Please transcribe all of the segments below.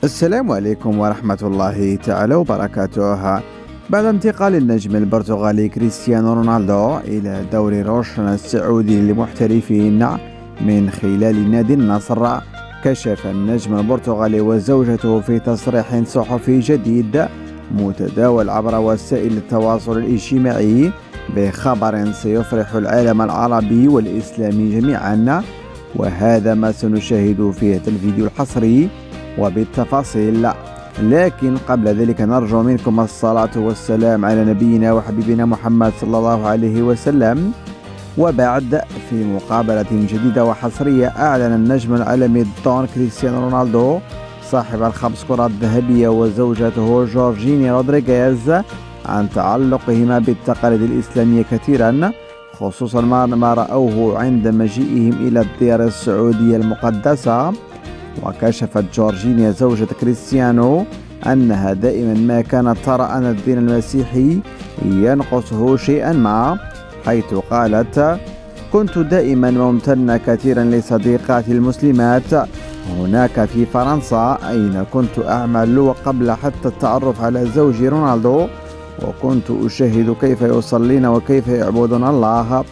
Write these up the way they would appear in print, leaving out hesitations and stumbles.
السلام عليكم ورحمة الله تعالى وبركاته. بعد انتقال النجم البرتغالي كريستيانو رونالدو إلى دوري روشن السعودي للمحترفين من خلال نادي النصر، كشف النجم البرتغالي وزوجته في تصريح صحفي جديد متداول عبر وسائل التواصل الاجتماعي بخبر سيفرح العالم العربي والإسلامي جميعا، وهذا ما سنشاهد في هذا الفيديو الحصري وبالتفاصيل. لكن قبل ذلك نرجو منكم الصلاة والسلام على نبينا وحبيبنا محمد صلى الله عليه وسلم. وبعد، في مقابلة جديدة وحصرية، أعلن النجم العالمي دون كريستيانو رونالدو صاحب الخمس كرات ذهبية وزوجته جورجينيا رودريغيز عن تعلقهما بالتقاليد الإسلامية كثيرا، خصوصا ما رأوه عند مجيئهم إلى الديار السعودية المقدسة. وكشفت جورجينيا زوجة كريستيانو أنها دائما ما كانت ترى أن الدين المسيحي ينقصه شيئا ما، حيث قالت: كنت دائما ممتنة كثيرا لصديقاتي المسلمات هناك في فرنسا أين كنت أعمل، وقبل حتى التعرف على زوجي رونالدو، وكنت أشاهد كيف يصلين وكيف يعبدون الله،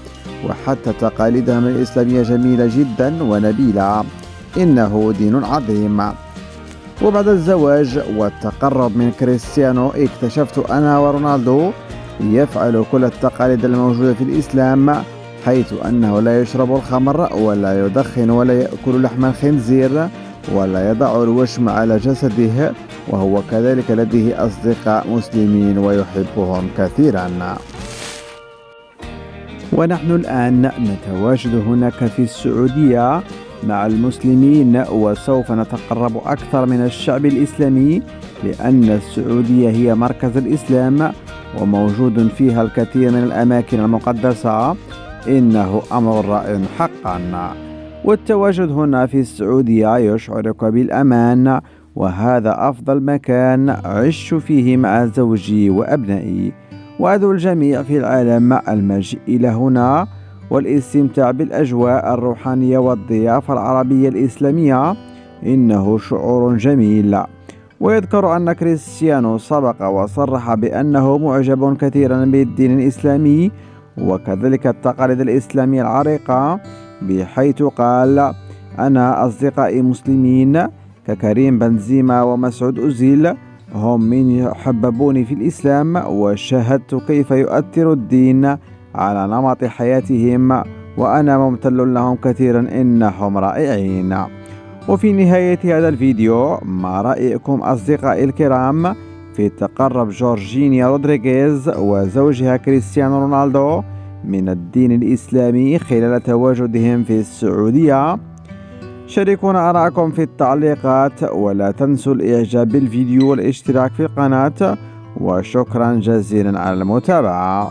وحتى تقاليدهم الإسلامية جميلة جدا ونبيلة، إنه دين عظيم. وبعد الزواج والتقرب من كريستيانو اكتشفت أنا ورونالدو يفعل كل التقاليد الموجودة في الإسلام، حيث أنه لا يشرب الخمر ولا يدخن ولا يأكل لحم الخنزير ولا يضع الوشم على جسده، وهو كذلك لديه أصدقاء مسلمين ويحبهم كثيرا. ونحن الآن نتواجد هناك في السعودية مع المسلمين، وسوف نتقرب أكثر من الشعب الإسلامي، لأن السعودية هي مركز الإسلام وموجود فيها الكثير من الأماكن المقدسة. إنه أمر رائع حقا، والتواجد هنا في السعودية يشعرك بالأمان، وهذا أفضل مكان عشت فيه مع زوجي وأبنائي، وأدعو الجميع في العالم المجيء إلى هنا والاستمتاع بالأجواء الروحانية والضيافة العربية الإسلامية، إنه شعور جميل. ويذكر أن كريستيانو سبق وصرح بأنه معجب كثيرا بالدين الإسلامي وكذلك التقاليد الإسلامية العريقة، بحيث قال: أنا أصدقائي مسلمين ككريم بنزيما ومسعود أوزيل هم من يحببوني في الإسلام، وشاهدت كيف يؤثر الدين على نمط حياتهم، وأنا ممتن لهم كثيرا، إنهم رائعين. وفي نهاية هذا الفيديو، ما رأيكم أصدقائي الكرام في تقرب جورجينيا رودريغيز وزوجها كريستيانو رونالدو من الدين الإسلامي خلال تواجدهم في السعودية؟ شاركونا آراءكم في التعليقات، ولا تنسوا الإعجاب بالفيديو والاشتراك في القناة، وشكرا جزيلا على المتابعة.